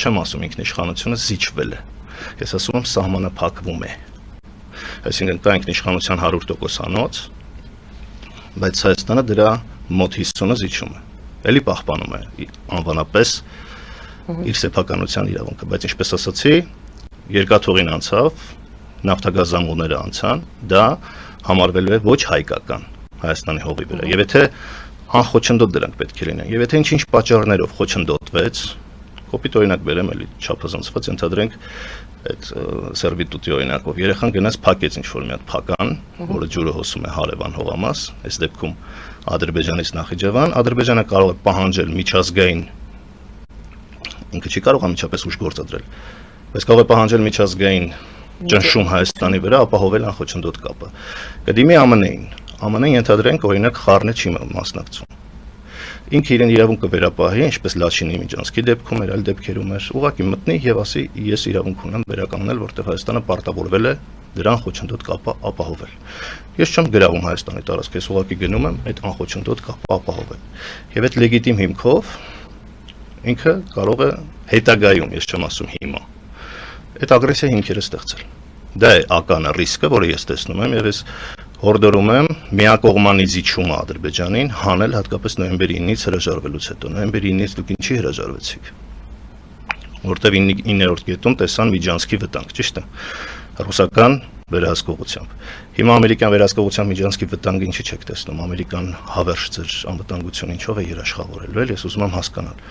չեմ ասում ինքնիշխանությունը զիջվել է, ես ասում եմ սահմանը փակվում է, այսինքն կա ինքնիշխանության 100% անոց, բայց Հայաստանը դրա մոտ 50-ը զիջում է, էլի պահպանում է անվանապես իր սեփականության իրավունքը, բայց ինչպես ասացի, երկաթուղին անցավ, նավթագազ զամուղները անցան, դա համարվելու է ոչ հայկական Հայաստանի հողի վրա, եւ եթե անխոչնդոտ դրանք պետք է լինեն, եւ եթե ինչ-ինչ պատճառներով խոչընդոտվեց, կոպիտ օրինակ բերեմ, էլի չափազանցված ենթադրենք այդ սերվիտուտի օրինակով, երեխան գնաց փակեց ինչ-որ մի հատ փական, որը ջուրը հոսում է հարևան հողամաս, այս դեպքում Ադրբեջանից Նախիջևան, Ադրբեջանը կարող է պահանջել միջազգային, ինքը չի կարող անմիջապես ուժ գործադրել, բայց կարող է պահանջել միջազգային ճնշում Հայաստանի վրա, ապահովել անխոչնդոտ կապը։ Կդիմի ԱՄՆ-ին, ԱՄՆ-ն ենթադրենք օրինակ խառնե չի մասնակցում։ Ինքը իրեն իրավունքը վերապահի, ինչպես Լաչինի Միջանցքի դեպքում էր, այլ դեպքերում էր, ուղղակի մտնի եւ ասի, ես իրավունք ունեմ վերականգնել, որտեղ Հայաստանը պարտավորվել է դրան խոչընդոտ կապը ապահովել։ Ես չեմ գրավում Հայաստանի տարածքը, ես ուղղակի գնում եմ այդ անխոչընդոտ կապը ապահովել։ Եվ այդ լեգիտիմ հիմքով ինքը կարող է հետագայում, ես չեմ ասում հիմա, այդ ագրեսիա հիմքերը ստեղծել։ Դա է ականը ռիսկը, որը ես տեսնում եմ եւ ես հորդորում եմ միակողմանի զիջումը Ադրբեջանին հանել հատկապես նոյեմբերի 9-ից հրաժարվելուց հետո։ Նոյեմբերի 9-ից դուք ինչի հրաժարվեցիք։ Որտեւ 9-րդ կետում տեսան Միջանցքի վտանգ, ճիշտ է։ Ռուսական վերահսկողությամբ։ Հիմա ամերիկյան վերահսկողության Միջանցքի վտանգը ինչի չեք տեսնում։ Ամերիկան հավերժ ձեր անվտանգությունը ինչով է երաշխավորելու, ես ուզում եմ հասկանալ։